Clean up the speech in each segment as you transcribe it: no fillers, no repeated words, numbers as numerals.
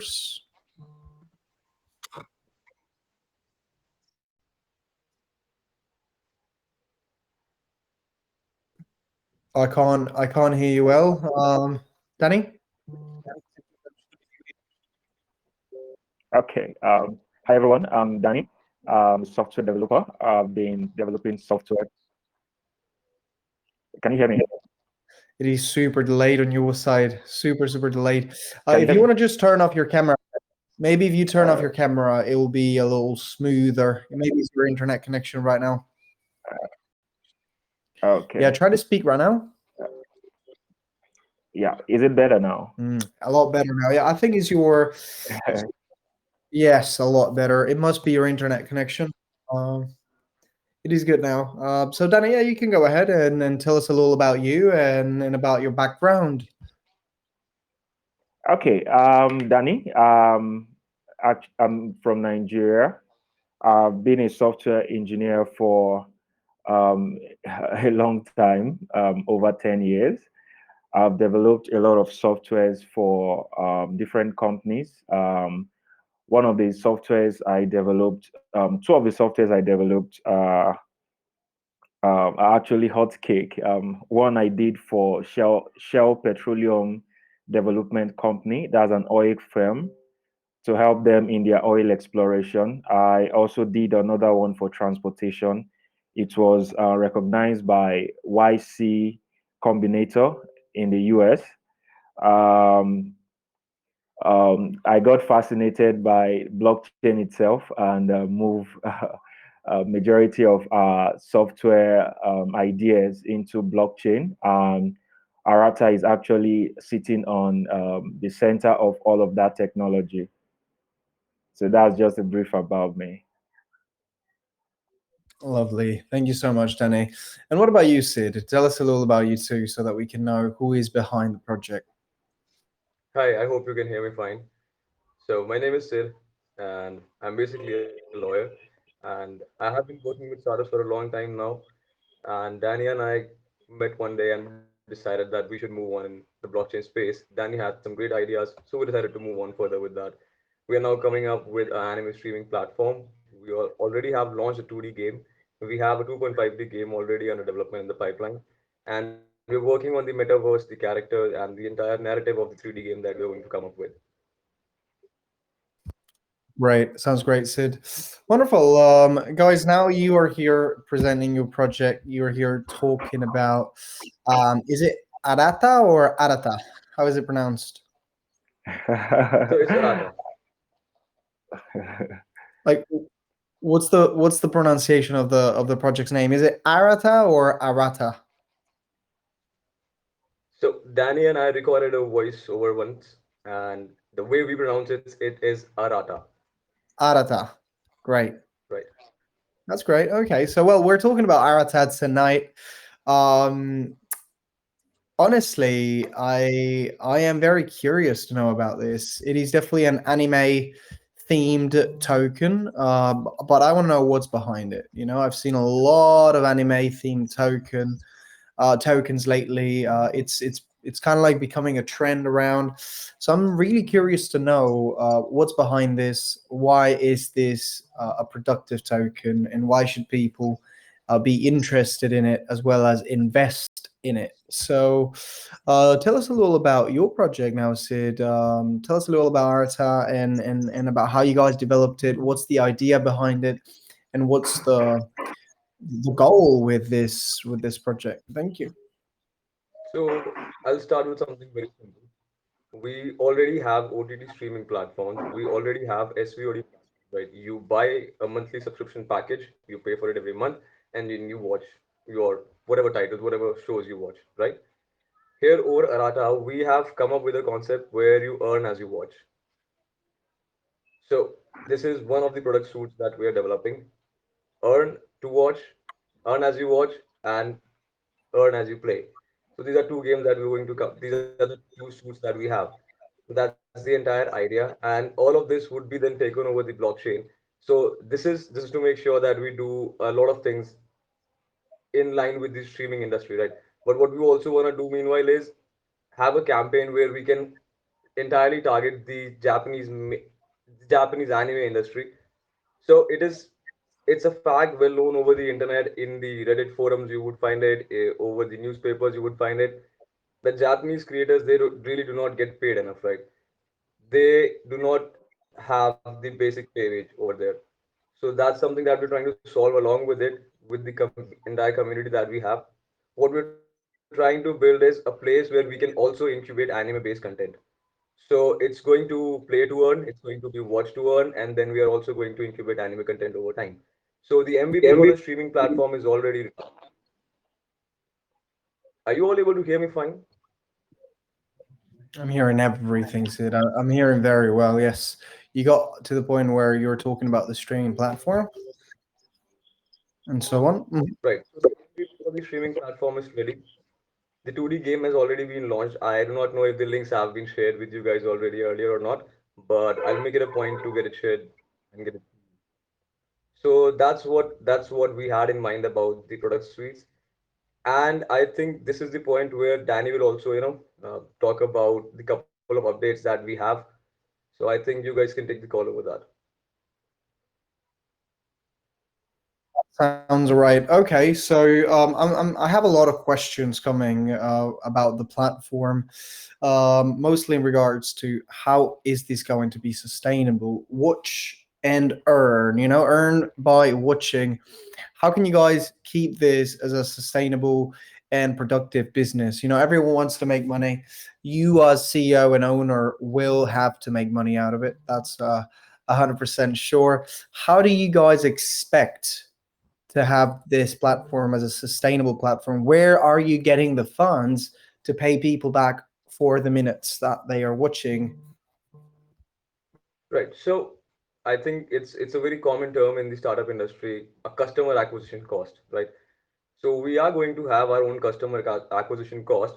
I can't hear you well. Danny? Okay. Hi everyone. I'm Danny. Software developer. I've been developing software. Can you hear me? It is super delayed on your side. Super delayed. Can you If hear you me? want to just turn off your camera, maybe if you turn off Uh, your camera, it will be a little smoother. Maybe it's your internet connection right now. Yeah, okay. try to speak right now. Yeah. Is it better now? A lot better now. Yeah, I think it's your yes, a lot better. It must be your internet connection. Um, it is good now. So Danny, yeah, you can go ahead and tell us a little about you and about your background. Okay. Danny. I'm from Nigeria. I've been a software engineer for um, a long time, over 10 years. I've developed a lot of softwares for different companies. One of the softwares I developed, two of the softwares I developed are actually hot cake. One I did for Shell Petroleum Development Company, that's an oil firm, to help them in their oil exploration. I also did another one for transportation. It was recognized by YC Combinator in the US. Um, I got fascinated by blockchain itself and moved majority of software ideas into blockchain. Arata is actually sitting on the center of all of that technology. So that's just a brief about me. Lovely. Thank you so much, Danny. And what about you, Sid? Tell us a little about you too, so that we can know who is behind the project. Hi, I hope you can hear me fine. So, my name is Sid, and I'm basically a lawyer. And I have been working with startups for a long time now. And Danny and I met one day and decided that we should move on in the blockchain space. Danny had some great ideas, so we decided to move on further with that. We are now coming up with an anime streaming platform. Already have launched a 2D game. We have a 2.5D game already under development in the pipeline. And we're working on the metaverse, the characters, and the entire narrative of the 3D game that we're going to come up with. Great. Sounds great, Sid. Wonderful. Guys, now you are here presenting your project. You're here talking about, is it Arata or Arata? How is it pronounced? So it's Arata. Like, what's the pronunciation of the project's name? Is it Arata or Arata? So Danny and I recorded a voice over once, and the way we pronounce it is Arata, Arata. Great. right? That's great. Okay, so well, we're talking about Arata tonight. Um, Honestly, I am very curious to know about this. It is definitely an anime themed token, but I want to know what's behind it. You know, I've seen a lot of anime themed tokens lately. It's kind of like becoming a trend around. So I'm really curious to know what's behind this. Why is this a productive token, and why should people be interested in it as well as invest in it? So tell us a little about your project now, Sid. Tell us a little about Arata and about how you guys developed it. What's the idea behind it, and what's the goal with this project? Thank you. So I'll start with something very simple. We already have OTT streaming platforms. We already have SVOD, right? You buy a monthly subscription package, you pay for it every month, and then you watch your whatever titles, whatever shows you watch, right? Here over Arata, we have come up with a concept where you earn as you watch. So this is one of the product suites that we are developing. Earn to watch, earn as you watch, and earn as you play. So these are two games that we're going to come. These are the two suits that we have. So that's the entire idea, and all of this would be then taken over the blockchain. So this is to make sure that we do a lot of things in line with the streaming industry, right? But what we also want to do meanwhile is have a campaign where we can entirely target the Japanese anime industry. So it's a fact well known over the internet, in the Reddit forums you would find it, over the newspapers you would find it. The Japanese creators, really do not get paid enough, right? They do not have the basic pay wage over there. So that's something that we're trying to solve along with it, with the entire community that we have. What we're trying to build is a place where we can also incubate anime-based content. So it's going to play to earn, it's going to be watch to earn, and then we are also going to incubate anime content over time. So the MVP for the streaming platform is already. Are you all able to hear me fine? I'm hearing everything, Sid. I'm hearing very well. Yes, you got to the point where you were talking about the streaming platform and so on. Mhm. Right. So the MVP for the streaming platform is ready. The 2D game has already been launched. I do not know if the links have been shared with you guys already earlier or not, but I'll make it a point to get it shared and get it. So that's what we had in mind about the product suites. And I think this is the point where Danny will also, talk about the couple of updates that we have. So I think you guys can take the call over that. Sounds right. Okay, so I have a lot of questions coming about the platform, mostly in regards to how is this going to be sustainable? Watch and earn, earn by watching. How can you guys keep this as a sustainable and productive business? Everyone wants to make money. You, as CEO and owner, will have to make money out of it. That's 100% sure. How do you guys expect to have this platform as a sustainable platform? Where are you getting the funds to pay people back for the minutes that they are watching? Right. So I think it's a very common term in the startup industry, a customer acquisition cost, right? So we are going to have our own customer acquisition cost,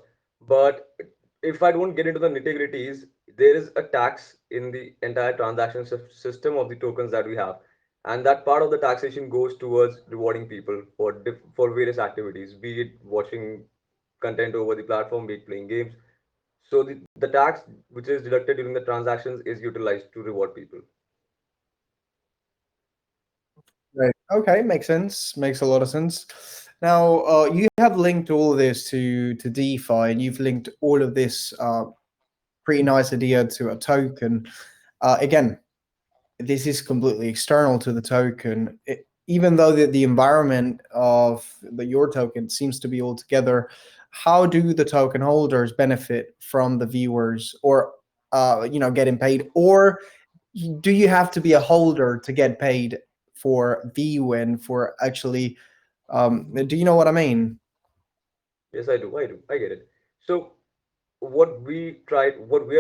but if I don't get into the nitty-gritties, there is a tax in the entire transaction system of the tokens that we have, and that part of the taxation goes towards rewarding people for for various activities, be it watching content over the platform, be it playing games. So the tax which is deducted during the transactions is utilized to reward people. Right. Okay, makes sense. Makes a lot of sense. Now, you have linked all of this to DeFi, and you've linked all of this pretty nice idea to a token. Again, this is completely external to the token. Even though the environment of your token seems to be all together, how do the token holders benefit from the viewers, or getting paid, or do you have to be a holder to get paid for viewing, for actually? Do you know what I mean? Yes, I do. I do. I get it. So what we are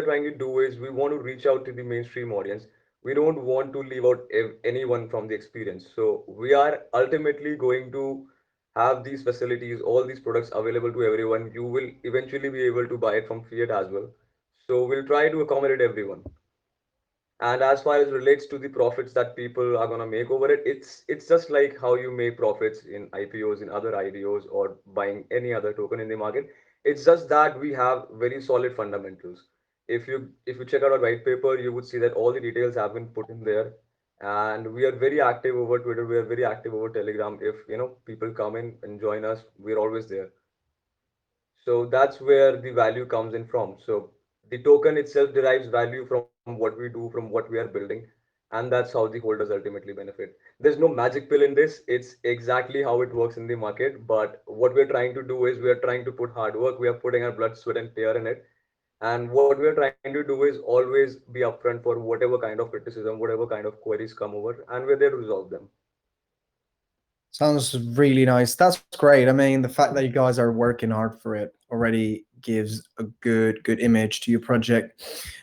trying to do is we want to reach out to the mainstream audience. We don't want to leave out anyone from the experience. So we are ultimately going to have these facilities, all these products available to everyone. You will eventually be able to buy it from Fiat as well. So we'll try to accommodate everyone. And as far as relates to the profits that people are gonna make over it, it's just like how you make profits in IPOs, in other IDOs, or buying any other token in the market. It's just that we have very solid fundamentals. If you check out our white paper, you would see that all the details have been put in there. And we are very active over Twitter, we are very active over Telegram. If people come in and join us, we're always there. So that's where the value comes in from. So the token itself derives value from what we do, from what we are building, and that's how the holders ultimately benefit. There's no magic pill in this. It's exactly how it works in the market. But what we're trying to do is we are trying to put hard work. We are putting our blood, sweat, and tear in it. And what we're trying to do is always be upfront for whatever kind of criticism, whatever kind of queries come over, and we're there to resolve them. Sounds really nice. That's great. I mean, the fact that you guys are working hard for it already gives a good image to your project.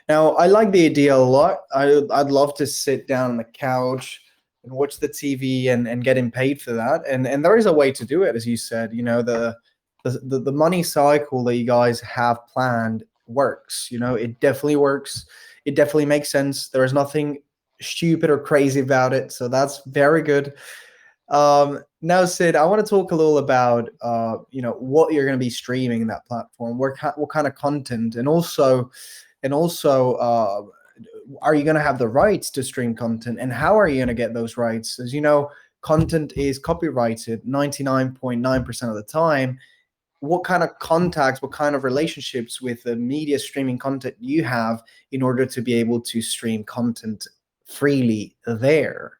Now, I like the idea a lot. I'd love to sit down on the couch and watch the TV and getting paid for that. And there is a way to do it, as you said. The money cycle that you guys have planned works. It definitely works. It definitely makes sense. There is nothing stupid or crazy about it. So that's very good. Now, Sid, I want to talk a little about what you're going to be streaming in that platform. What kind of content, and also And also, are you going to have the rights to stream content, and how are you going to get those rights? As you know, content is copyrighted 99.9% of the time. What kind of contacts, what kind of relationships with the media streaming content you have in order to be able to stream content freely there?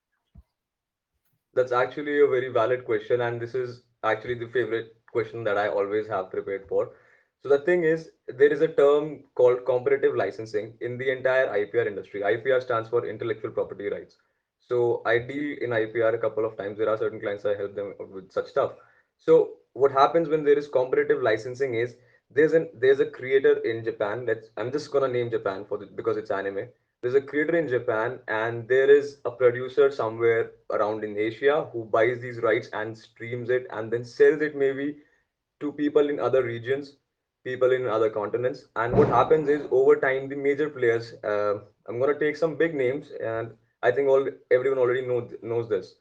That's actually a very valid question, and this is actually the favorite question that I always have prepared for. So the thing is, there is a term called comparative licensing in the entire IPR industry. IPR stands for intellectual property rights. So I deal in IPR a couple of times. There are certain clients I help them with such stuff. So what happens when there is comparative licensing is there's a creator in Japan. Let's I'm just gonna name Japan because it's anime. There's a creator in Japan, and there is a producer somewhere around in Asia who buys these rights and streams it and then sells it maybe to people in other regions, people in other continents. And what happens is over time, the major players, I'm gonna take some big names, and I think all everyone already knows this.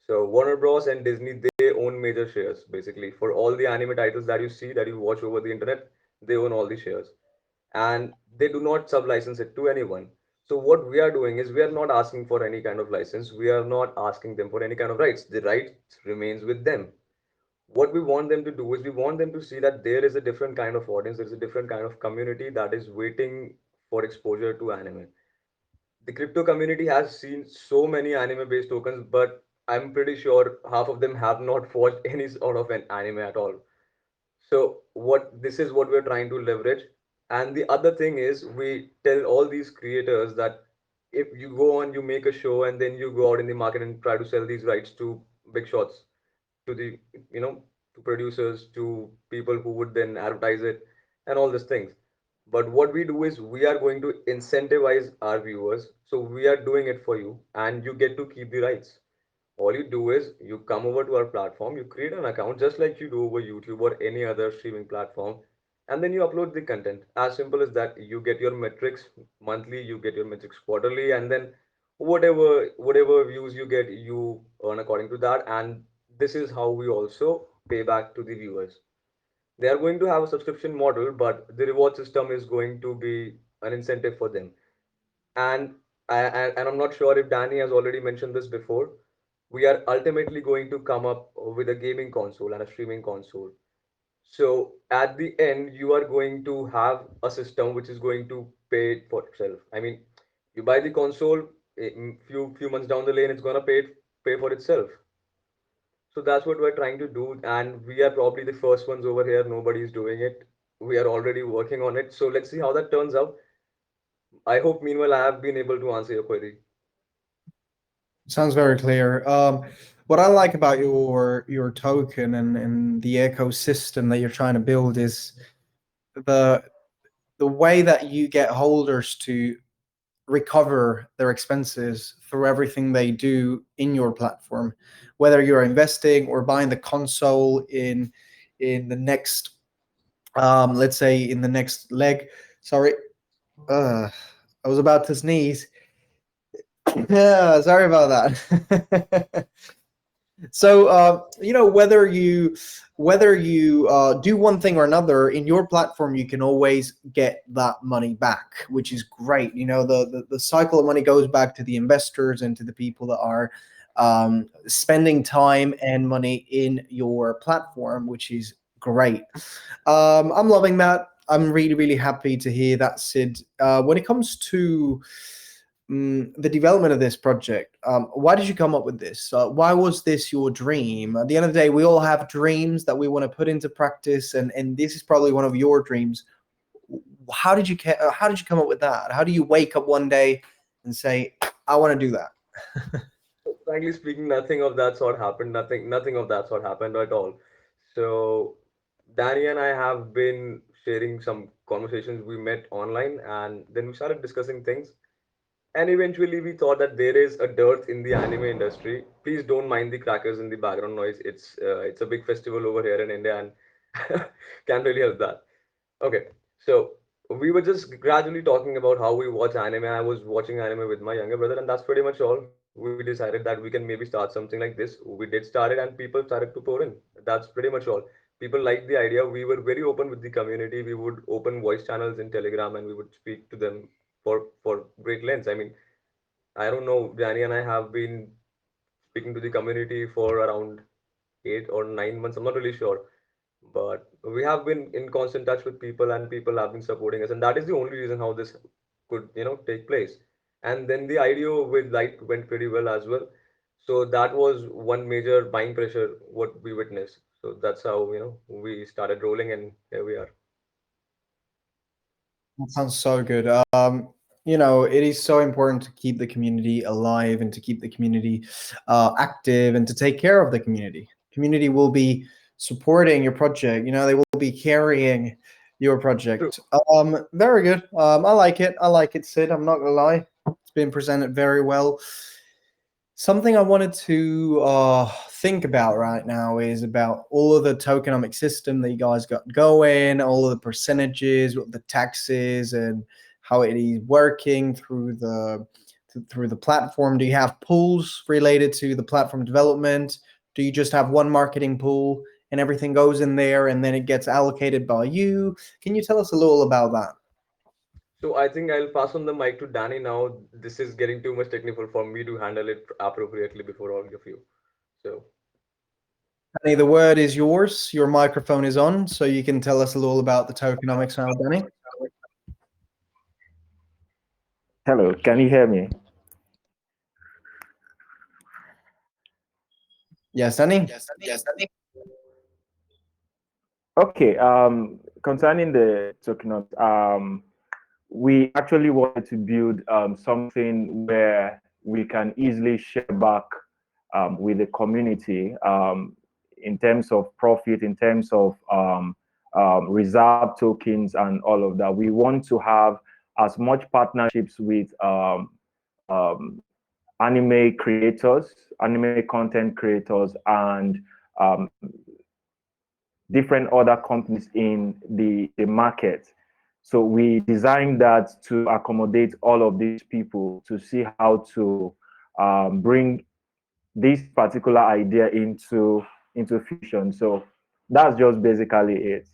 So Warner Bros. And Disney, they own major shares basically for all the anime titles that you see that you watch over the internet. They own all the shares, and they do not sub-license it to anyone. So what we are doing is we are not asking for any kind of license. We are not asking them for any kind of rights. The rights remains with them. What we want them to do is we want them to see that there is a different kind of audience, there is a different kind of community that is waiting for exposure to anime. The crypto community has seen so many anime based tokens, but I'm pretty sure half of them have not watched any sort of an anime at all. So what this is what we're trying to leverage. And the other thing is we tell all these creators that if you go on, you make a show, and then you go out in the market and try to sell these rights to big shots, to the you know to producers, to people who would then advertise it and all these things. But what we do is we are going to incentivize our viewers, so we are doing it for you and you get to keep the rights. All you do is you come over to our platform, you create an account just like you do over YouTube or any other streaming platform, and then you upload the content. As simple as that. You get your metrics monthly, you get your metrics quarterly, and then whatever views you get, you earn according to that. And this is how we also pay back to the viewers. They are going to have a subscription model, but the reward system is going to be an incentive for them. And and I'm not sure if Danny has already mentioned this before. We are ultimately going to come up with a gaming console and a streaming console. So at the end, you are going to have a system which is going to pay for itself. I mean, you buy the console, few months down the lane, it's gonna pay for itself. So that's what we're trying to do, and we are probably the first ones over here. Nobody is doing it. We are already working on it. So let's see how that turns out. I hope meanwhile I have been able to answer your query. Sounds very clear. What I like about your token and the ecosystem that you're trying to build is the the way that you get holders to recover their expenses through everything they do in your platform, whether you're investing or buying the console in the next, let's say in the next leg. Sorry, uh, I was about to sneeze. Yeah, sorry about that. So, whether you do one thing or another in your platform, you can always get that money back, which is great. The cycle of money goes back to the investors and to the people that are spending time and money in your platform, which is great. I'm loving that. I'm really, really happy to hear that, Sid. When it comes to the development of this project, why did you come up with this? Why was this your dream? At the end of the day, we all have dreams that we want to put into practice, and this is probably one of your dreams. How did you come up with that? How do you wake up one day and say, I want to do that? Frankly speaking, nothing of that sort happened. Nothing of that sort happened at all. So Danny and I have been sharing some conversations. We met online, and then we started discussing things. And eventually, we thought that there is a dearth in the anime industry. Please don't mind the crackers in the background noise. It's a big festival over here in India, and can't really help that. Okay, so we were just gradually talking about how we watch anime. I was watching anime with my younger brother, and that's pretty much all. We decided that we can maybe start something like this. We did start it, and people started to pour in. That's pretty much all. people liked the idea. We were very open with the community. We would open voice channels in Telegram and we would speak to them for great lengths. I mean, I don't know, Danny and I have been speaking to the community for around 8 or 9 months. I'm not really sure, but we have been in constant touch with people, and people have been supporting us, and that is the only reason how this could, take place. And then the idea with Light went pretty well as well. So that was one major buying pressure what we witnessed. So that's how we started rolling, and here we are. That sounds so good. It is so important to keep the community alive and to keep the community active and to take care of the community. Community will be supporting your project. They will be carrying your True. project. Very good. I like it. I like it, Sid. I'm not gonna lie. It's been presented very well. Something I wanted to think about right now is about all of the tokenomic system that you guys got going, all of the percentages, what the taxes, and how it is working through the platform. Do you have pools related to the platform development? Do you just have one marketing pool and everything goes in there and then it gets allocated by you? Can you tell us a little about that? So I think I'll pass on the mic to Danny now. This is getting too much technical for me to handle it appropriately before all of you. So Danny, the word is yours. Your microphone is on, so you can tell us a little about the tokenomics now, Danny. Hello, can you hear me? Yes, Danny? Okay, concerning the tokenomics, we actually wanted to build something where we can easily share back with the community in terms of profit, in terms of reserve tokens and all of that. We want to have as much partnerships with anime creators, anime content creators, and um, different other companies in the market. So we designed that to accommodate all of these people to see how to bring this particular idea into fusion. So that's just basically it.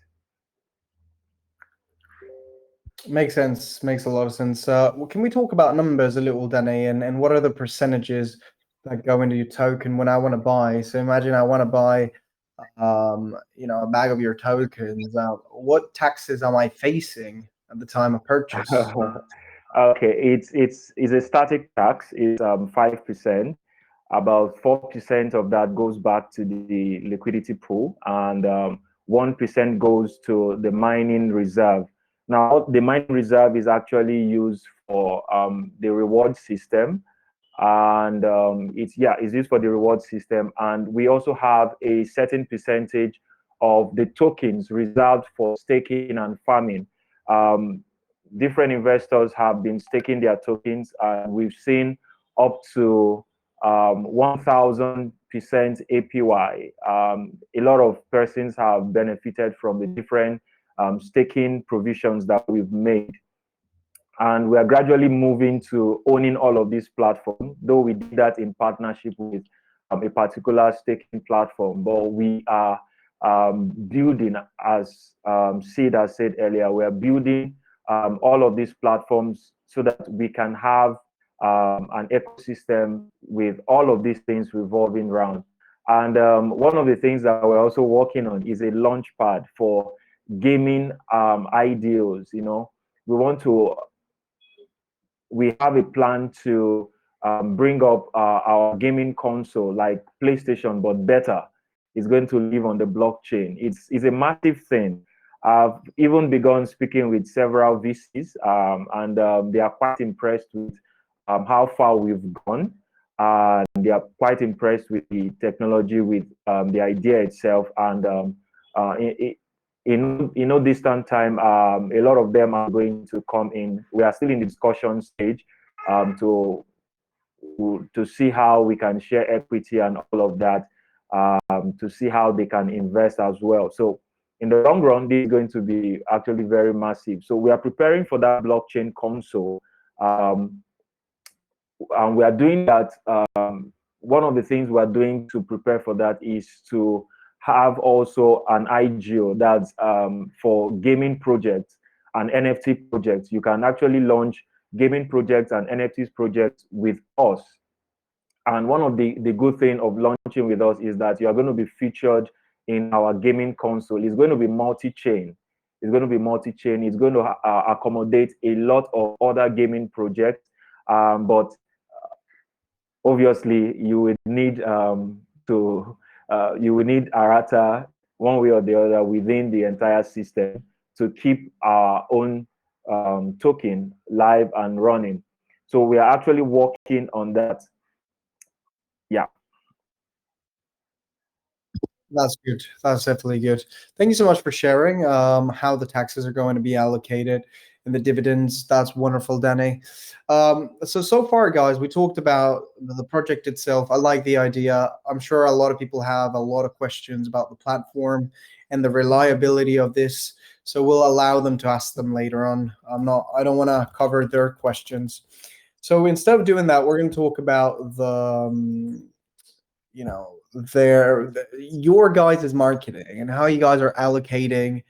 Makes sense. Makes a lot of sense. Can we talk about numbers a little, Danny, and what are the percentages that go into your token when I want to buy? So imagine I want to buy, a bag of your tokens. What taxes am I facing at the time of purchase? Okay, it's a static tax. It's 5%. About 4% of that goes back to the liquidity pool, and 1% goes to the mining reserve. Now, the mining reserve is actually used for the reward system, and it's used for the reward system. And we also have a certain percentage of the tokens reserved for staking and farming. Um, Different investors have been staking their tokens, and we've seen up to 1000% APY. A lot of persons have benefited from the different staking provisions that we've made. And we are gradually moving to owning all of these platforms, though we did that in partnership with a particular staking platform. But we are building, as Sid has said earlier, we are building all of these platforms so that we can have an ecosystem with all of these things revolving around. And one of the things that we're also working on is a launch pad for gaming ideals. We want to we have a plan to bring up our gaming console like PlayStation, but better. It's going to live on the blockchain. It's a massive thing. I've even begun speaking with several VCs, and they are quite impressed with how far we've gone. They are quite impressed with the technology, with the idea itself, and in no distant time, a lot of them are going to come in. We are still in the discussion stage to see how we can share equity and all of that, to see how they can invest as well. So in the long run, this is going to be actually very massive. So we are preparing for that blockchain console, and we are doing that. One of the things we are doing to prepare for that is to have also an IGO that's for gaming projects and NFT projects. You can actually launch gaming projects and NFTs projects with us. And one of the good thing of launching with us is that you are going to be featured in our gaming console. It's going to be multi-chain. It's going to be multi-chain. It's going to accommodate a lot of other gaming projects. But obviously, you will need Arata one way or the other within the entire system to keep our own token live and running. So we are actually working on that. Yeah. That's good. That's definitely good. Thank you so much for sharing how the taxes are going to be allocated and the dividends. That's wonderful, Danny. So far, guys, we talked about the project itself. I like the idea. I'm sure a lot of people have a lot of questions about the platform and the reliability of this. So we'll allow them to ask them later on. I don't want to cover their questions. So instead of doing that, we're going to talk about the you know your guys' marketing and how you guys are allocating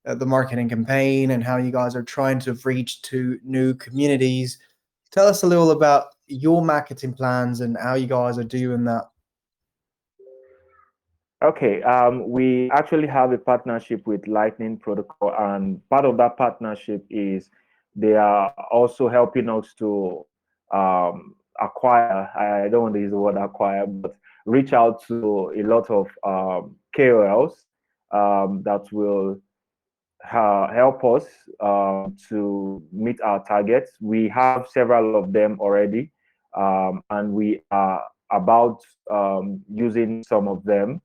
the marketing campaign and how you guys are trying to reach to new communities. Tell us a little about your marketing plans and how you guys are doing that. Okay, we actually have a partnership with Lightning Protocol, and part of that partnership is they are also helping us to acquire, I don't want to use the word acquire, but reach out to a lot of KOLs that will help us to meet our targets. We have several of them already, and we are about using some of them.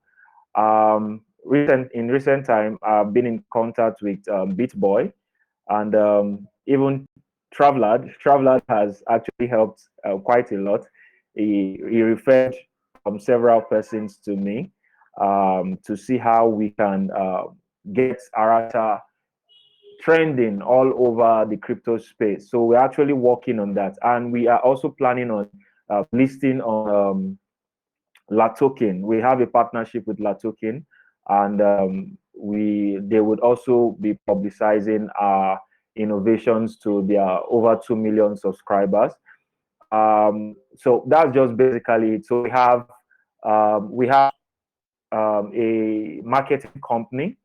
In recent time, I've been in contact with BitBoy and even Travlad. Travlad has actually helped quite a lot. He referred several persons to me to see how we can get Arata trending all over the crypto space. So we're actually working on that, and we are also planning on listing on Latoken. We have a partnership with Latoken, and we they would also be publicizing our innovations to their over 2 million subscribers. So that's just basically it. So we have a marketing company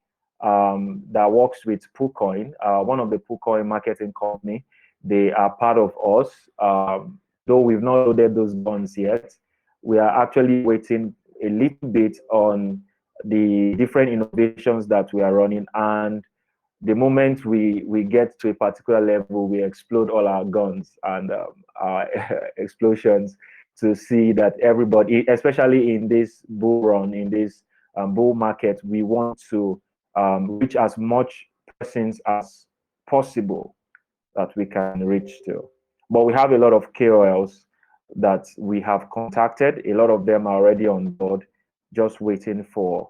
that works with PooCoin, one of the PooCoin marketing company. They are part of us, though we've not loaded those bonds yet. We are actually waiting a little bit on the different innovations that we are running, and the moment we get to a particular level, we explode all our guns and our explosions to see that everybody, especially in this bull run, in this bull market, we want to reach as much persons as possible that we can reach to. But we have a lot of KOLs that we have contacted. A lot of them are already on board, just waiting for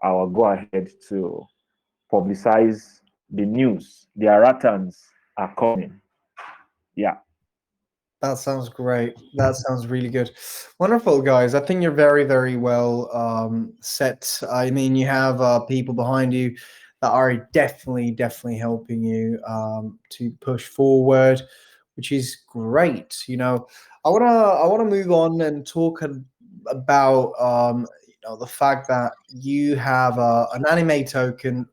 our go ahead to publicize the news. The Aratans are coming. Yeah. That sounds great. That sounds really good. Wonderful, guys. I think you're very, very well set. I mean, you have people behind you that are definitely, definitely helping you to push forward, which is great. I wanna move on and talk about the fact that you have an anime token,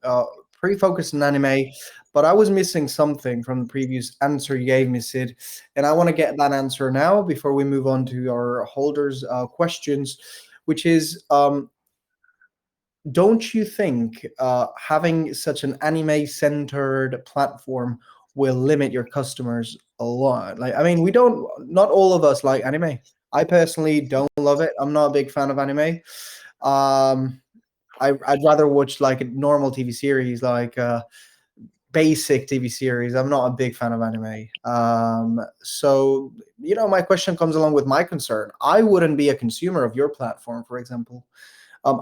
pretty focused on anime, but I was missing something from the previous answer you gave me, Sid, and I want to get that answer now before we move on to our holders' questions, which is, don't you think having such an anime-centered platform will limit your customers a lot? Like, I mean, we don't, not all of us like anime. I personally don't love it. I'm not a big fan of anime. Um, I'd rather watch like a normal TV series, like basic TV series. I'm not a big fan of anime. So, my question comes along with my concern. I wouldn't be a consumer of your platform, for example.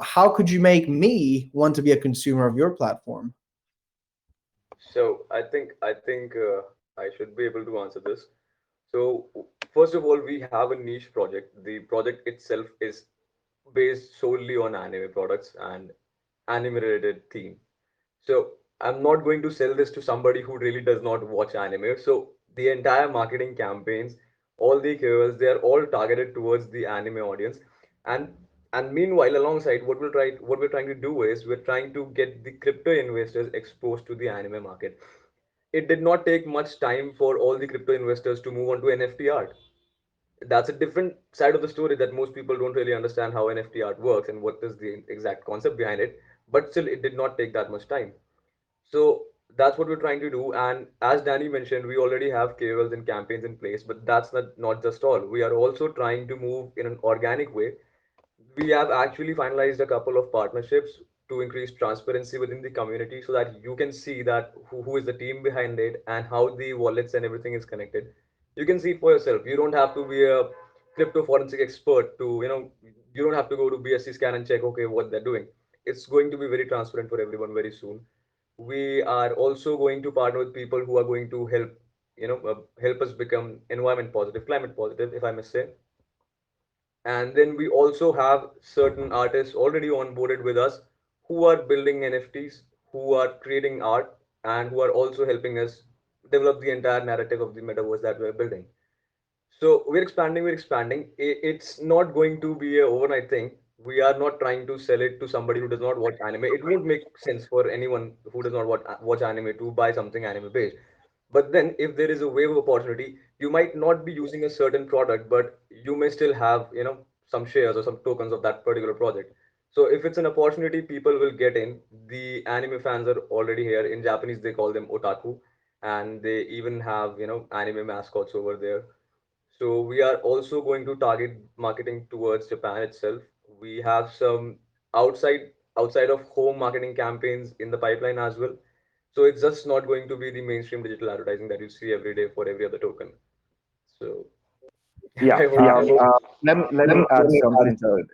How could you make me want to be a consumer of your platform? So I think I should be able to answer this. So first of all, we have a niche project. The project itself is based solely on anime products, and anime related theme. So I'm not going to sell this to somebody who really does not watch anime. So the entire marketing campaigns, all the KOLs, they are all targeted towards the anime audience. And meanwhile, alongside what we're trying to do is we're trying to get the crypto investors exposed to the anime market. It did not take much time for all the crypto investors to move on to NFT art. That's a different side of the story that most people don't really understand how NFT art works and what is the exact concept behind it. But still, it did not take that much time. So that's what we're trying to do. And as Danny mentioned, we already have KOLs and campaigns in place, but that's not just all. We are also trying to move in an organic way. We have actually finalized a couple of partnerships to increase transparency within the community so that you can see that who is the team behind it and how the wallets and everything is connected. You can see it for yourself. You don't have to be a crypto forensic expert to, you don't have to go to BSC scan and check, okay, what they're doing. It's going to be very transparent for everyone very soon. We are also going to partner with people who are going to help us become environment positive, climate positive, if I must say. And then we also have certain artists already onboarded with us who are building NFTs, who are creating art, and who are also helping us develop the entire narrative of the metaverse that we're building. So we're expanding, we're expanding. It's not going to be a overnight thing. We are not trying to sell it to somebody who does not watch anime. It won't make sense for anyone who does not watch anime to buy something anime based. But then, if there is a wave of opportunity, you might not be using a certain product, but you may still have, some shares or some tokens of that particular project. So if it's an opportunity, people will get in. The anime fans are already here. In Japanese, they call them otaku, and they even have, anime mascots over there. So we are also going to target marketing towards Japan itself. We have some outside of home marketing campaigns in the pipeline as well. So it's just not going to be the mainstream digital advertising that you see every day for every other token. So Yeah. I hope Let me add something to it.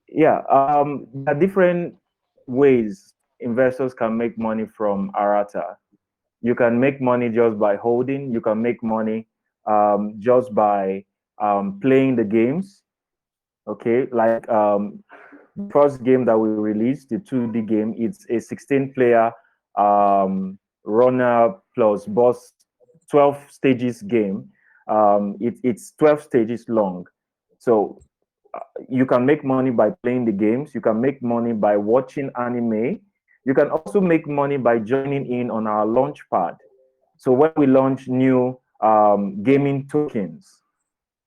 Yeah. There are different ways investors can make money from Arata. You can make money just by holding. You can make money just by playing the games. Okay, like the first game that we released, the 2D game, it's a 16 player runner plus boss 12 stages game. It's 12 stages long. So you can make money by playing the games. You can make money by watching anime. You can also make money by joining in on our launch pad. So when we launch new gaming tokens,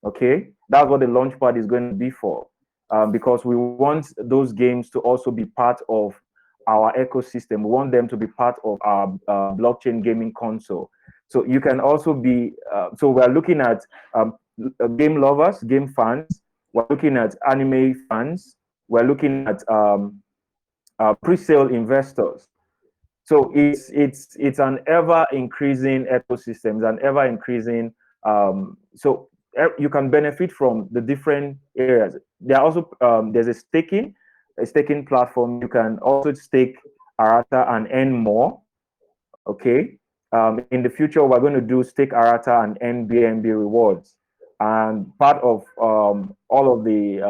okay, that's what the launchpad is going to be for, because we want those games to also be part of our ecosystem. We want them to be part of our blockchain gaming console. So you can also be so we're looking at game lovers, game fans, we're looking at anime fans, we're looking at pre-sale investors. So it's an ever increasing ecosystem, it's an ever increasing so you can benefit from the different areas. There are also there's a staking platform. You can also stake Arata and earn more. Okay. In the future, we're going to do stake Arata and earn BNB rewards. And part of all of the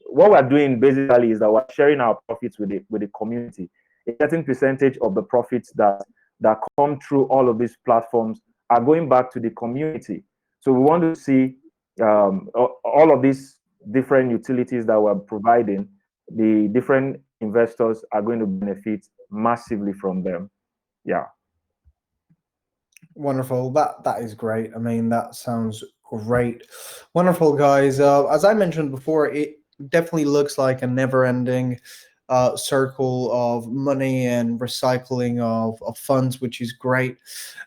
what we're doing basically is that we're sharing our profits with the community. A certain percentage of the profits that come through all of these platforms are going back to the community. So we want to see all of these different utilities that we're providing. The different investors are going to benefit massively from them. Yeah. Wonderful. That is great. I mean, that sounds great. Wonderful, guys. As I mentioned before, it definitely looks like a never-ending circle of money and recycling of funds, which is great.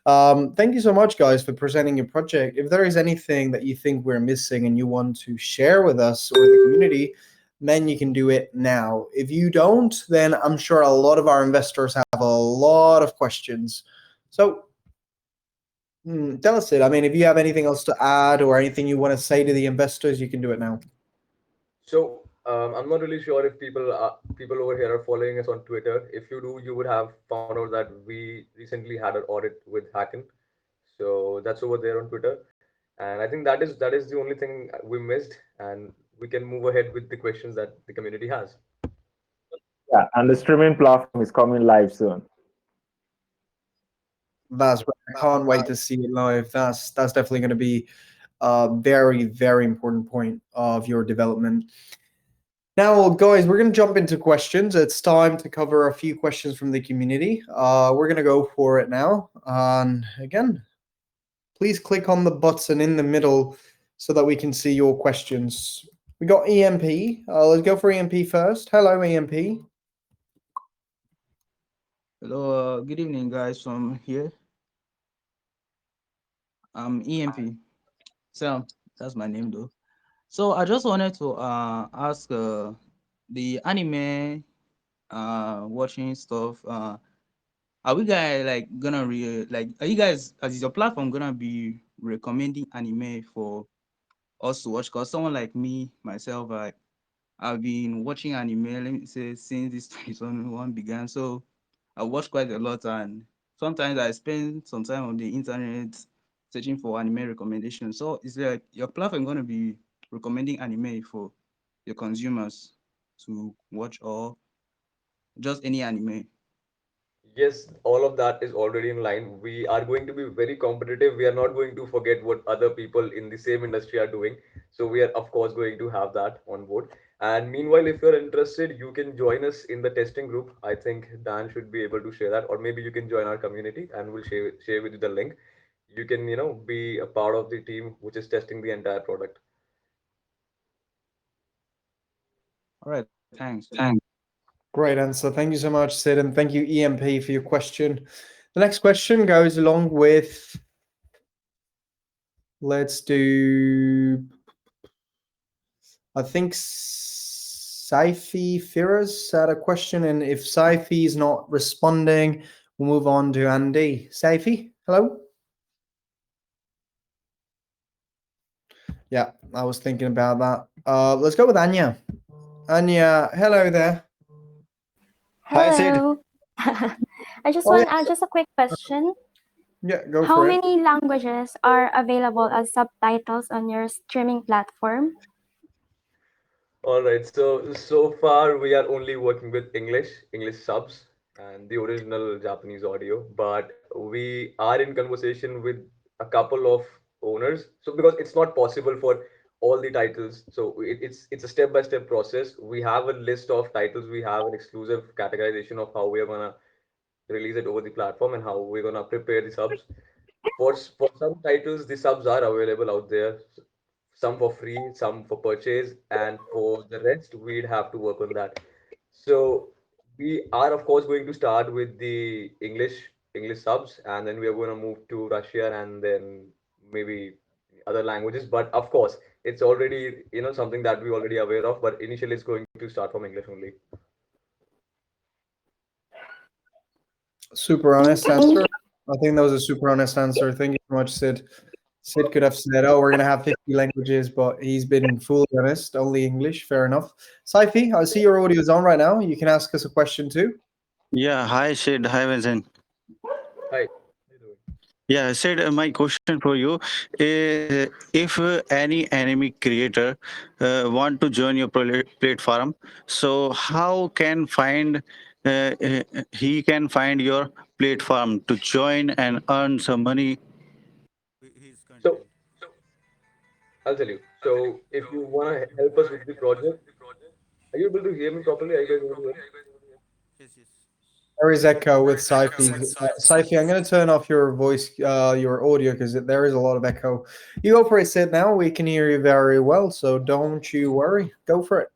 Thank you so much, guys, for presenting your project. If there is anything that you think we're missing and you want to share with us or the community, then you can do it now. If you don't, then I'm sure a lot of our investors have a lot of questions. So tell us it. I mean, if you have anything else to add or anything you want to say to the investors, you can do it now. so. I'm not really sure if people over here are following us on Twitter. If you do, you would have found out that we recently had an audit with Hacken. So that's over there on Twitter. And I think that is the only thing we missed, and we can move ahead with the questions that the community has. Yeah, and the streaming platform is coming live soon. That's right. I can't wait to see it live. That's definitely going to be a very, very important point of your development. Now, guys, we're going to jump into questions. It's time to cover a few questions from the community. We're going to go for it now. And again, please click on the button in the middle so that we can see your questions. We got EMP. Let's go for EMP first. Hello, EMP. Hello, good evening, guys. From here, I'm EMP. So that's my name, though. So I just wanted to ask the anime watching stuff. Are we guys like gonna are you guys, is your platform gonna be recommending anime for us to watch? Cause someone like me myself, I've been watching anime. Let me say since this 2021 began. So I watch quite a lot, and sometimes I spend some time on the internet searching for anime recommendations. So is like your platform going to be recommending anime for your consumers to watch, or just any anime? Yes, all of that is already in line. We are going to be very competitive. We are not going to forget what other people in the same industry are doing. So we are, of course, going to have that on board. And meanwhile, if you're interested, you can join us in the testing group. I think Dan should be able to share that, or maybe you can join our community and we'll share with you the link. You can, be a part of the team which is testing the entire product. All right, thanks. Great answer. Thank you so much, Sid, and thank you, EMP, for your question. The next question goes along with. Let's do. I think Saifi Firas had a question, and if Saifi is not responding, we'll move on to Andy. Saifi, hello. Yeah, I was thinking about that. Let's go with Anya. Anya, hello there. Hi, Sid. Hello. I just Oh, want yeah. just a quick question. Yeah, go How for it. many languages are available as subtitles on your streaming platform? All right, so far we are only working with English subs, and the original Japanese audio, but we are in conversation with a couple of owners. So because it's not possible for all the titles, so it's a step-by-step process. We have a list of titles, we have an exclusive categorization of how we are gonna release it over the platform and how we're gonna prepare the subs. For some titles, the subs are available out there, some for free, some for purchase, and for the rest, we'd have to work on that. So we are, of course, going to start with the English subs, and then we are going to move to Russia, and then maybe other languages. But of course, it's already something that we already aware of. But initially, it's going to start from English only. Super honest answer. I think that was a super honest answer. Thank you so much, Sid. Sid could have said, "Oh, we're gonna have 50 languages," but he's been fully honest. Only English. Fair enough. Saifi, I see your audio is on right now. You can ask us a question too. Yeah, hi, Sid. Hi, Vincent. Hi. How you doing? Yeah, Sid, my question for you is if any anime creator want to join your platform, so how can find he can find your platform to join and earn some money his So content? I'll tell you. So if you want to help us with the project, are you able to hear me properly? Are you guys able to hear me? Yes, yes. There is echo with Saifi. Saifi, I'm going to turn off your voice, your audio, because there is a lot of echo. You go for it, Sid. Now we can hear you very well, so don't you worry. Go for it.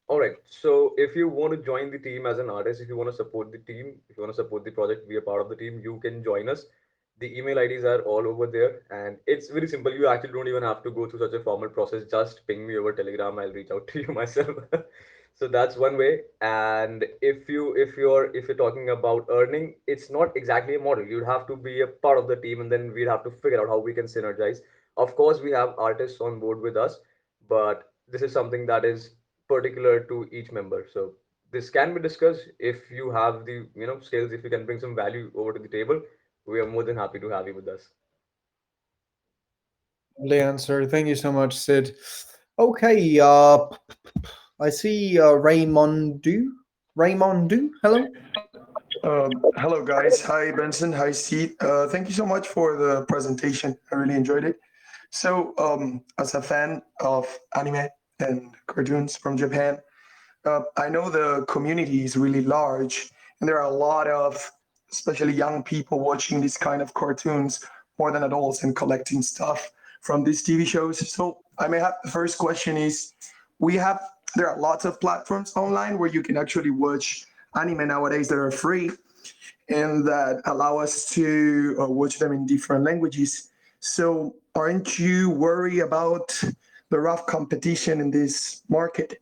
All right. So if you want to join the team as an artist, if you want to support the team, if you want to support the project, be a part of the team, you can join us. The email IDs are all over there, and it's very simple. You actually don't even have to go through such a formal process. Just ping me over Telegram. I'll reach out to you myself. So that's one way. And if you're talking about earning, it's not exactly a model. You'd have to be a part of the team, and then we'd have to figure out how we can synergize. Of course, we have artists on board with us, but this is something that is particular to each member. So this can be discussed if you have the skills, if you can bring some value over to the table. We are more than happy to have you with us. Lovely answer. Thank you so much, Sid. Okay, I see Raymondu. Raymondu. Hello. Hello, guys. Hi, Benson. Hi, Steve. Thank you so much for the presentation. I really enjoyed it. So, as a fan of anime and cartoons from Japan, I know the community is really large, and there are a lot of, especially young people, watching these kind of cartoons more than adults and collecting stuff from these TV shows. So, I may have the first question is, we have there are lots of platforms online where you can actually watch anime nowadays that are free and that allow us to watch them in different languages. So, aren't you worried about the rough competition in this market?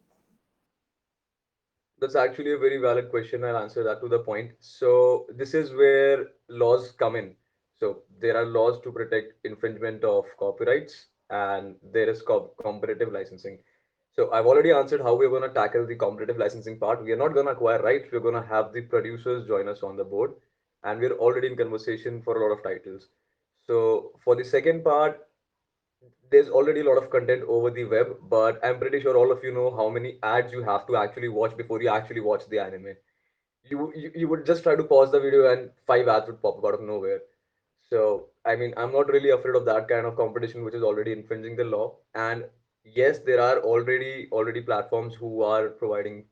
That's actually a very valid question. I'll answer that to the point. So this is where laws come in. So there are laws to protect infringement of copyrights, and there is competitive licensing. So I've already answered how we're going to tackle the competitive licensing part. We are not going to acquire rights. We're going to have the producers join us on the board, and we're already in conversation for a lot of titles. So for the second part, there's already a lot of content over the web, but I'm pretty sure all of you know how many ads you have to actually watch before you actually watch the anime. You would just try to pause the video and five ads would pop up out of nowhere. So I mean, I'm not really afraid of that kind of competition, which is already infringing the law. And yes, there are already platforms who are providing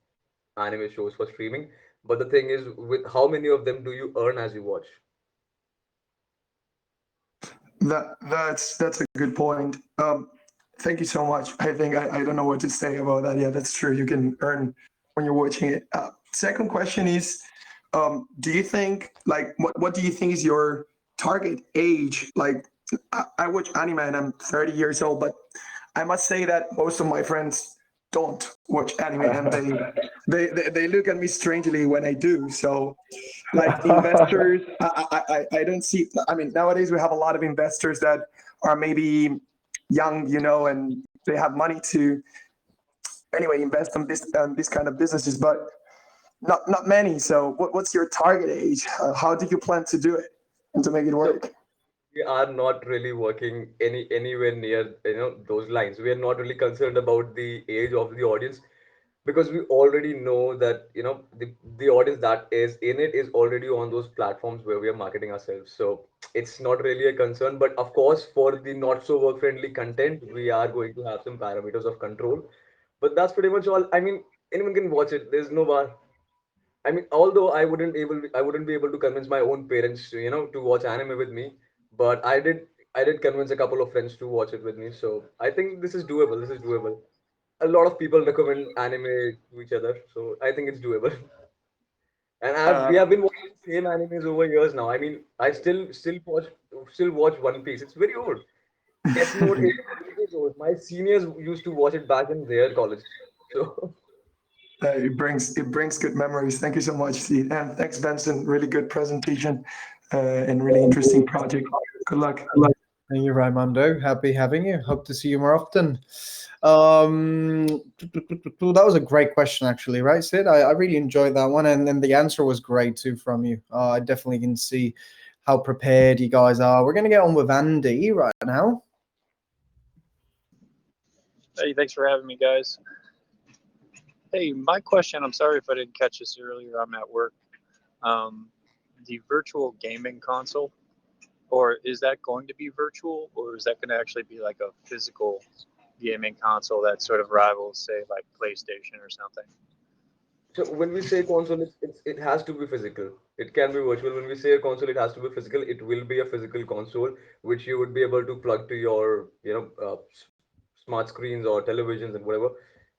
anime shows for streaming. But the thing is, with how many of them do you earn as you watch? That's a good point. Thank you so much. I think I don't know what to say about that. Yeah, that's true. You can earn when you're watching it. Second question is, do you think like what do you think is your target age? Like I watch anime and I'm 30 years old, but I must say that most of my friends don't watch anime and they look at me strangely when I do. So like investors, I don't see. I mean, nowadays we have a lot of investors that are maybe young, and they have money to anyway invest on this kind of businesses, but not many. So what's your target age? How do you plan to do it and to make it So work? we are not really working anywhere near those lines. We are not really concerned about the age of the audience because we already know that the audience that is in it is already on those platforms where we are marketing ourselves. So it's not really a concern. But of course, for the not so work friendly content, we are going to have some parameters of control. But that's pretty much all. I mean, anyone can watch it. There's no bar. I mean, although I wouldn't be able to convince my own parents to watch anime with me, but I did convince a couple of friends to watch it with me. So I think this is doable. This is doable. A lot of people recommend anime to each other, so I think it's doable. And we Uh, have been watching the same animes over years now. I mean, I still watch One Piece. It's very old. Death Note is ages old. My seniors used to watch it back in their college. So it brings good memories. Thank you so much, Steve, and thanks, Benson. Really good presentation and really interesting project. Good luck. Thank you, Raimundo. Happy having you. Hope to see you more often. That was a great question, actually, right, Sid? I really enjoyed that one, and the answer was great too from you. I definitely can see how prepared you guys are. We're going to get on with Andy right now. Hey, thanks for having me, guys. Hey, my question, I'm sorry if I didn't catch this earlier, I'm at work. Um, the virtual gaming console, or is that going to be virtual, or is that going to actually be like a physical gaming console that sort of rivals, say, like PlayStation or something? So when we say console, it has to be physical. It can be virtual. When we say a console, it has to be physical. It will be a physical console, which you would be able to plug to your, smart screens or televisions and whatever,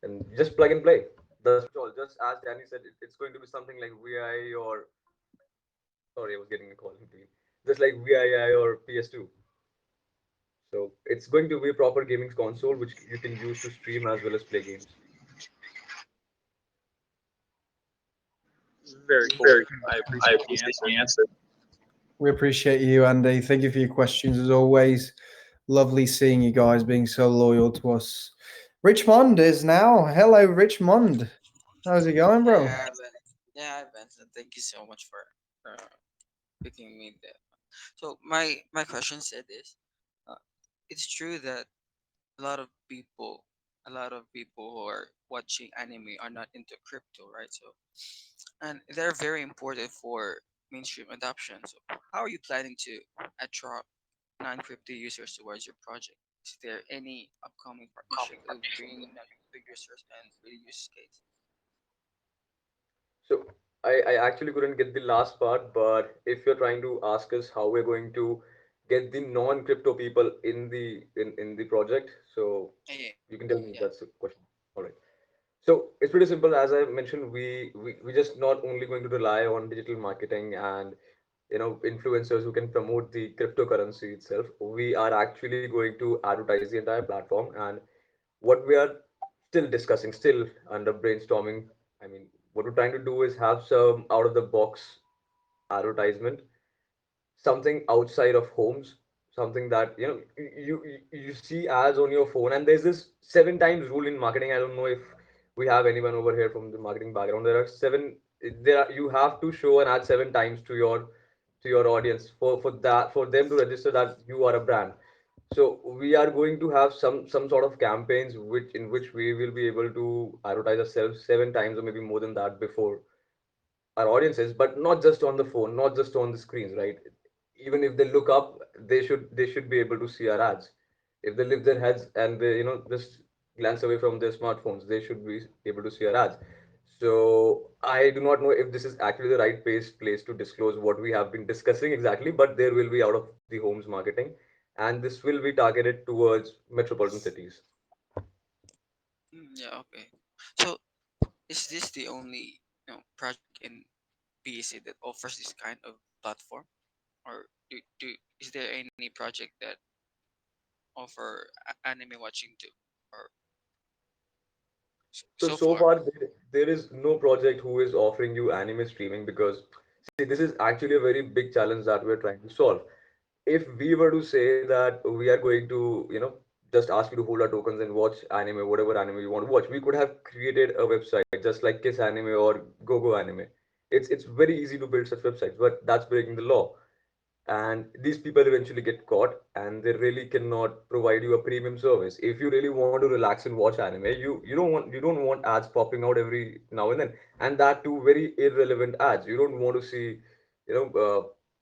and just plug and play. That's all. Just as Danny said, it's going to be something like VI or sorry, I was getting a call. Just like VII or PS2. So it's going to be a proper gaming console, which you can use to stream as well as play games. Very cool. I appreciate the answer. We appreciate you, Andy. Thank you for your questions as always. Lovely seeing you guys being so loyal to us. Richmond is now. Hello, Richmond. How's it going, bro? Benson, thank you so much for picking me there. So my question said is, uh, it's true that a lot of people, a lot of people who are watching anime are not into crypto, right? So and they're very important for mainstream adoption. So, how are you planning to attract non-crypto users towards your project? Is there any upcoming partnership that will bring non-crypto users and really use case? So I actually couldn't get the last part, but if you're trying to ask us how we're going to get the non-crypto people in the project, so Yeah, you can tell me if yeah. that's the question. All right. So it's pretty simple. As I mentioned, we just not only going to rely on digital marketing and influencers who can promote the cryptocurrency itself. We are actually going to advertise the entire platform, and what we are still discussing, still under brainstorming. I mean, what we're trying to do is have some out of the box advertisement, something outside of homes, something that you see ads on your phone. And there's this 7 times rule in marketing. I don't know if we have anyone over here from the marketing background. There are seven. There are, you have to show an ad 7 times to your audience for them to register that you are a brand. So we are going to have some sort of campaigns which we will be able to advertise ourselves 7 times or maybe more than that before our audiences, but not just on the phone, not just on the screens, right? Even if they look up, they should be able to see our ads. If they lift their heads and they just glance away from their smartphones, they should be able to see our ads. So I do not know if this is actually the right place to disclose what we have been discussing exactly, but there will be out of the homes marketing, and this will be targeted towards metropolitan cities. Yeah, okay. So, is this the only project in BC that offers this kind of platform, or is there any project that offer anime watching too, or So so so far? far there is no project who is offering you anime streaming, because see, this is actually a very big challenge that we're trying to solve. If we were to say that we are going to just ask you to hold our tokens and watch anime, whatever anime you want to watch, we could have created a website just like Kiss Anime or GoGo Anime. It's very easy to build such websites, but that's breaking the law. And these people eventually get caught, and they really cannot provide you a premium service. If you really want to relax and watch anime, you don't want ads popping out every now and then, and that too very irrelevant ads. You don't want to see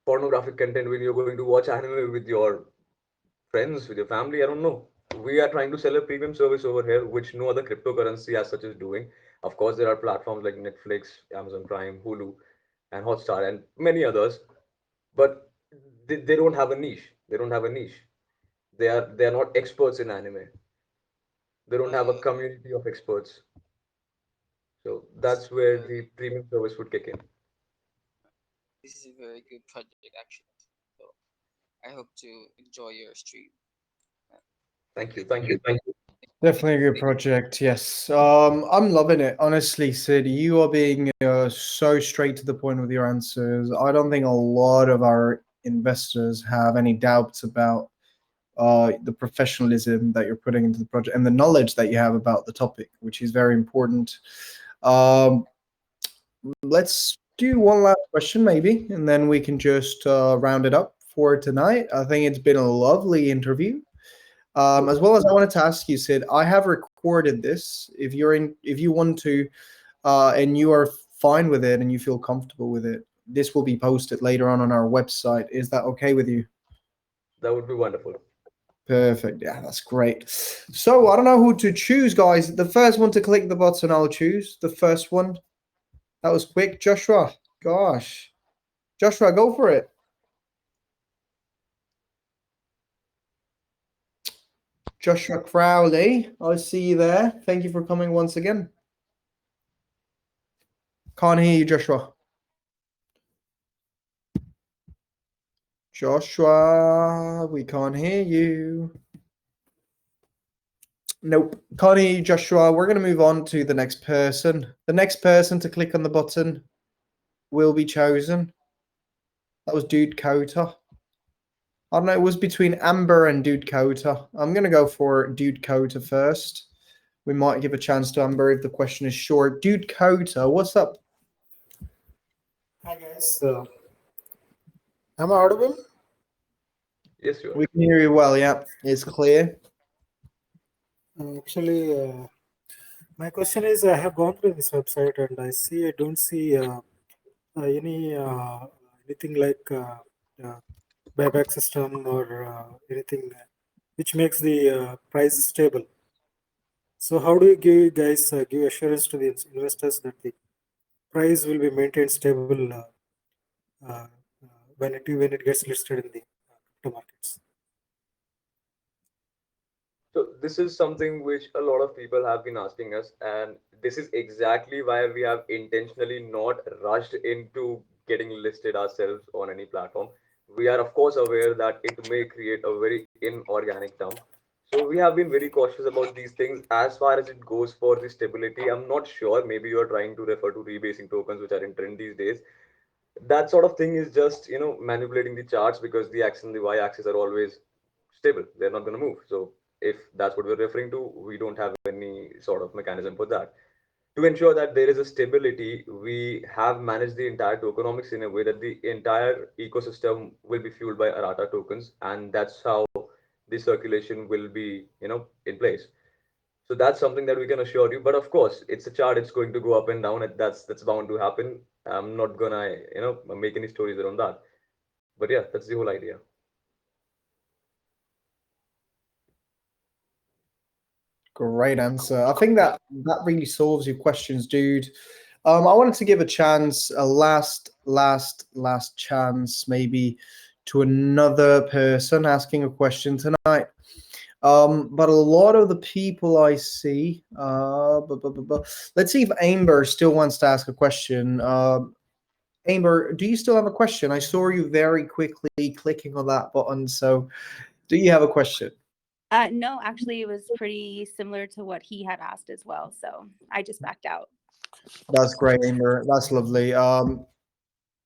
pornographic content when you're going to watch anime with your friends, with your family. I don't know. We are trying to sell a premium service over here, which no other cryptocurrency as such is doing. Of course, there are platforms like Netflix, Amazon Prime, Hulu, and Hotstar, and many others, but they don't have a niche. They don't have a niche. They are not experts in anime. They don't have a Uh, community of experts. So this is that's where very the premium service would kick in. this is a very good project actually. So I hope to enjoy your stream. Uh, Thank you, Thank you. thank you, thank you. Definitely a good project. Yes. I'm loving it. Honestly, Sid, you are being so straight to the point with your answers. I don't think a lot of our investors have any doubts about the professionalism that you're putting into the project and the knowledge that you have about the topic, which is very important. Um, let's do one last question, maybe, and then we can just round it up for tonight. I think it's been a lovely interview. As well as I wanted to ask you, Sid, I have recorded this. If you want to, and you are fine with it and you feel comfortable with it, this will be posted later on our website. Is that okay with you? That would be wonderful. Perfect. Yeah, that's great. So I don't know who to choose, guys. The first one to click the button, I'll choose. The first one. That was quick. Joshua. Gosh. Joshua, go for it. Joshua Crowley, I see you there. Thank you for coming once again. Can't hear you, Joshua. Joshua, we can't hear you. Nope, can't hear you, Joshua. We're going to move on to the next person. The next person to click on the button will be chosen. That was Dude Kota. I don't know, it was between Amber and Dude Kota. I'm going to go for Dude Kota first. We might give a chance to Amber if the question is short. Dude Kota, what's up? Hi guys. Am I audible? Yes, you are. We can hear you well, yeah. It's clear. Actually, My question is, I have gone through this website and I don't see anything like buyback system or anything which makes the price stable. So how do you give assurance to the investors that the price will be maintained stable uh, when it gets listed in the crypto markets? So this is something which a lot of people have been asking us, and this is exactly why we have intentionally not rushed into getting listed ourselves on any platform. We are of course aware that it may create a very inorganic term. So we have been very cautious about these things. As far as it goes for the stability, I'm not sure. Maybe you are trying to refer to rebasing tokens, which are in trend these days. That sort of thing is just manipulating the charts, because the x and the y axis are always stable. They're not going to move. So if that's what we're referring to, we don't have any sort of mechanism for that. To ensure that there is a stability, we have managed the entire tokenomics in a way that the entire ecosystem will be fueled by Arata tokens, and that's how the circulation will be in place. So that's something that we can assure you. But of course, it's a chart. It's going to go up and down. And that's bound to happen. I'm not gonna make any stories around that. But yeah, that's the whole idea. Great answer. I think that really solves your questions, dude. I wanted to give a last chance, maybe, to another person asking a question tonight. But a lot of the people I see, let's see if Amber still wants to ask a question. Amber, do you still have a question? I saw you very quickly clicking on that button. So, do you have a question? No, actually, it was pretty similar to what he had asked as well. So I just backed out. That's great, Amber. That's lovely.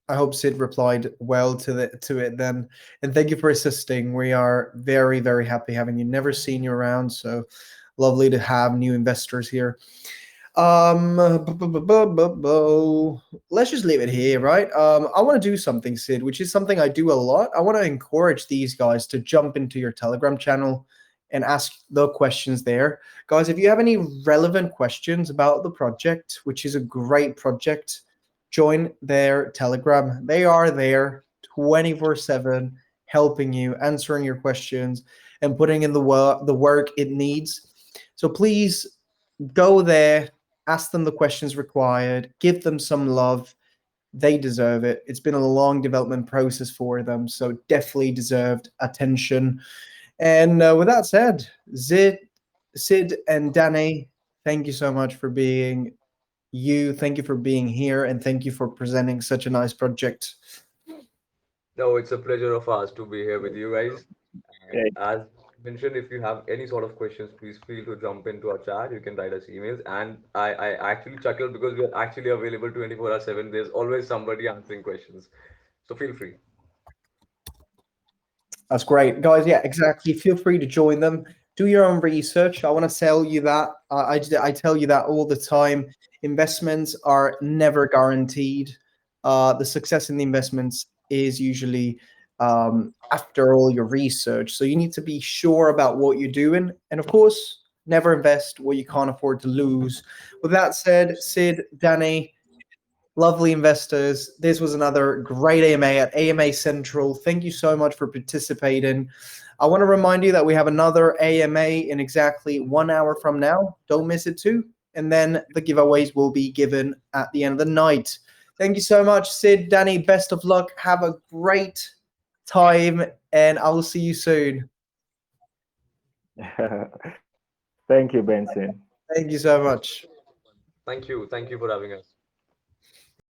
I hope Sid replied well to it then, and thank you for assisting. We are very, very happy having you. Never seen you around, so lovely to have new investors here. Let's just leave it here, right? I want to do something, Sid, which is something I do a lot. I want to encourage these guys to jump into your Telegram channel and ask the questions there. Guys, if you have any relevant questions about the project, which is a great project, join their Telegram. They are there 24/7 helping you, answering your questions, and putting in the work it needs. So please go there, ask them the questions required, give them some love. They deserve it. It's been a long development process for them, so definitely deserved attention. And with that said, Sid and Danny, thank you so much for being you. Thank you for being here, and thank you for presenting such a nice project. No, it's a pleasure of ours to be here with you guys. And Okay. as mentioned, if you have any sort of questions, please feel to jump into our chat. You can write us emails. And I actually chuckled because we are actually available 24/7. There's always somebody answering questions. So feel free. That's great, guys. Yeah, exactly. Feel free to join them. Do your own research. I want to tell you that. I tell you that all the time. Investments are never guaranteed. The success in the investments is usually after all your research. So you need to be sure about what you're doing, and of course, never invest what you can't afford to lose. With that said, Sid, Danny, lovely investors. This was another great AMA at AMA Central. Thank you so much for participating. I want to remind you that we have another AMA in exactly 1 hour from now. Don't miss it too. And then the giveaways will be given at the end of the night. Thank you so much, Sid, Danny. Best of luck. Have a great time, and I will see you soon. Thank you, Benson. Thank you so much. Thank you. Thank you for having us.